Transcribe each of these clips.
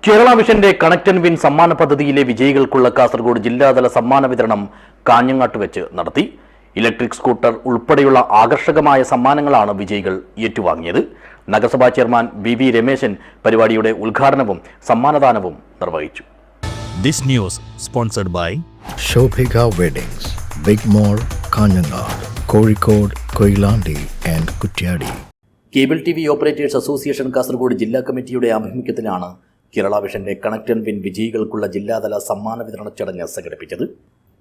Kerala വിഷന്റെ connect and win സമ്മാന പദ്ധതിയിലെ വിജയികൾക്കുള്ള കാസർഗോഡ് ജില്ലാതല സമ്മാന വിതരണം കാഞ്ഞങ്ങാട്ട് വെച്ച് നടത്തി. ഇലക്ട്രിക് സ്കൂട്ടർ ഉൾപ്പെടെയുള്ള ആകർഷകമായ സമ്മാനങ്ങളാണ് വിജയികൾ ഏറ്റുവാങ്ങിയത്. നഗരസഭാ ചെയർമാൻ വി രമേശൻ പരിപാടിയുടെ ഉദ്ഘാടനവും സമ്മാനദാനവും നിർവഹിച്ചു. This news sponsored by Shobhika Weddings, Big Mall, Kanyanad, Kozhikode, Koilandi and Kutyadi. Cable TV operators association Kasaragod ജില്ലാ കമ്മിറ്റിയുടെ ആഭിമുഖ്യത്തിലാണ് കേരള വിഷന്റെ കണക്ട് ആൻഡ് വിൻ വിജയികൾക്കുള്ള ജില്ലാതല സമ്മാന വിതരണ ചടങ്ങ് സംഘടിപ്പിച്ചത്.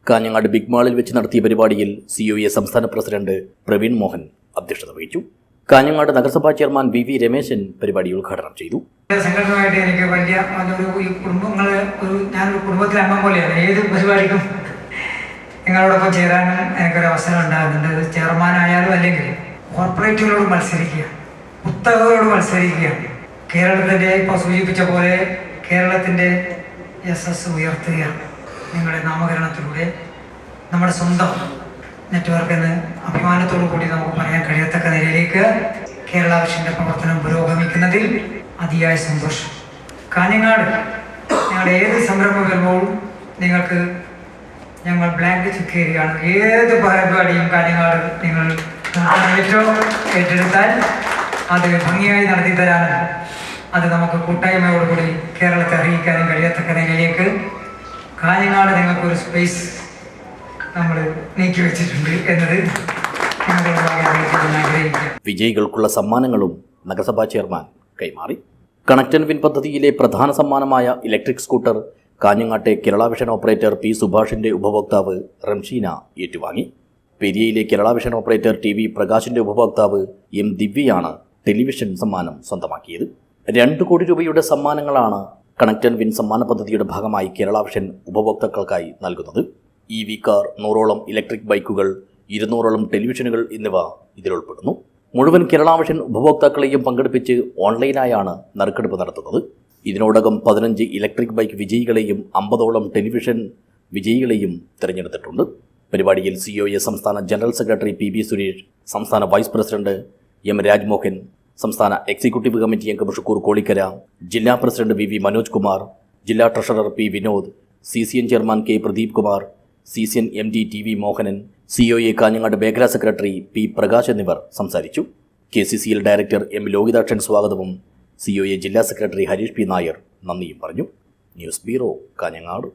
കാഞ്ഞങ്ങാട് ബിഗ് മാളിൽ വെച്ച് നടത്തിയ പരിപാടിയിൽ COA സംസ്ഥാന പ്രസിഡന്റ് പ്രവീൺ മോഹൻ അധ്യക്ഷത വഹിച്ചു. കാഞ്ഞങ്ങാട് നഗരസഭാ ചെയർമാൻ വി രമേശൻ പരിപാടി ഉദ്ഘാടനം ചെയ്തു. സംഘടനമായിട്ട് എനിക്ക് വലിയ ഞാനൊരു കുടുംബത്തിലെ അംഗം പോലെയാണ്. ഏത് പരിപാടിക്കും നിങ്ങളോടൊപ്പം ചേരാനും എനിക്കൊരു അവസരം ഉണ്ടാകുന്നുണ്ട്. ചെയർമാനായാലും അല്ലെങ്കിൽ കോർപ്പറേറ്റുകളോട് മത്സരിക്കുക, കുത്തകകളോട് മത്സരിക്കുക, കേരളത്തിൻ്റെ ഇപ്പോൾ സൂചിപ്പിച്ച പോലെ കേരളത്തിൻ്റെ യശസ് ഉയർത്തുക നിങ്ങളുടെ നാമകരണത്തിലൂടെ. നമ്മുടെ സ്വന്തം നെറ്റ്വർക്ക് എന്ന് അഭിമാനത്തോടു കൂടി നമുക്ക് പറയാൻ കഴിയത്തക്ക നിലയിലേക്ക് കേരള വിഷന്റെ പ്രവർത്തനം പുരോഗമിക്കുന്നതിൽ അതിയായ സന്തോഷം. കാഞ്ഞങ്ങാട് ഞങ്ങളുടെ ഏത് സംരംഭം വരുമ്പോഴും നിങ്ങൾക്ക് ഞങ്ങൾ ബ്ലാങ്ക് ചെക്ക് ചെയ്യുകയാണ്. ഏത് പരിപാടിയും കാഞ്ഞങ്ങാട് നിങ്ങൾ ഏറ്റെടുത്താൽ അത് ഭംഗിയായി നടത്തി തരാനും അത് നമുക്ക് കൂട്ടായ്മയോടുകൂടി കേരളത്തെ അറിയിക്കാനും കഴിയത്തക്ക നിലയിലേക്ക് കാഞ്ഞങ്ങാട് നിങ്ങൾക്കൊരു സ്പേസ് നമ്മൾ നീക്കി വെച്ചിട്ടുണ്ട് എന്നത് വിജയികൾക്കുള്ള സമ്മാനങ്ങളും നഗരസഭാ ചെയർമാൻ കൈമാറി. കണക്ട് ആൻഡ് വിൻ പദ്ധതിയിലെ പ്രധാന സമ്മാനമായ ഇലക്ട്രിക് സ്കൂട്ടർ കാഞ്ഞങ്ങാട്ടെ കേരള വിഷൻ ഓപ്പറേറ്റർ പി സുഭാഷിന്റെ ഉപഭോക്താവ് റംഷീന ഏറ്റുവാങ്ങി. പെരിയയിലെ കേരള വിഷൻ ഓപ്പറേറ്റർ TV പ്രകാശിന്റെ ഉപഭോക്താവ് M ദിവ്യയാണ് ടെലിവിഷൻ സമ്മാനം സ്വന്തമാക്കിയത്. 2 കോടി രൂപയുടെ സമ്മാനങ്ങളാണ് കണക്ട് ആൻഡ് വിൻ സമ്മാന പദ്ധതിയുടെ ഭാഗമായി കേരള വിഷൻ ഉപഭോക്താക്കൾക്കായി നൽകുന്നത്. EV കാർ, 100ഓളം ഇലക്ട്രിക് ബൈക്കുകൾ, 200ഓളം ടെലിവിഷനുകൾ എന്നിവ ഇതിലുൾപ്പെടുന്നു. മുഴുവൻ കേരള വിഷൻ ഉപഭോക്താക്കളെയും പങ്കെടുപ്പിച്ച് ഓൺലൈനായാണ് നറുക്കെടുപ്പ് നടത്തുന്നത്. ഇതിനോടകം 15 ഇലക്ട്രിക് ബൈക്ക് വിജയികളെയും 50ഓളം ടെലിവിഷൻ വിജയികളെയും തിരഞ്ഞെടുത്തിട്ടുണ്ട്. പരിപാടിയിൽ COA സംസ്ഥാന ജനറൽ സെക്രട്ടറി PB സുരേഷ്, സംസ്ഥാന വൈസ് പ്രസിഡന്റ് M രാജ്മോഹൻ, സംസ്ഥാന എക്സിക്യൂട്ടീവ് കമ്മിറ്റി അംഗം ഷുക്കൂർ കോളിക്കര, ജില്ലാ പ്രസിഡന്റ് VV മനോജ് കുമാർ, ജില്ലാ treasurer P Vinod, CCN chairman K Pradeep Kumar, CCN MD TV Mohanan, COA Kanhangad മേഖലാ സെക്രട്ടറി P പ്രകാശ് എന്നിവർ സംസാരിച്ചു. KCCL ഡയറക്ടർ M ലോഹിതാക്ഷൻ സ്വാഗതവും COA ജില്ലാ സെക്രട്ടറി ഹരീഷ് P നായർ നന്ദിയും പറഞ്ഞു. News bureau, Kanhangad.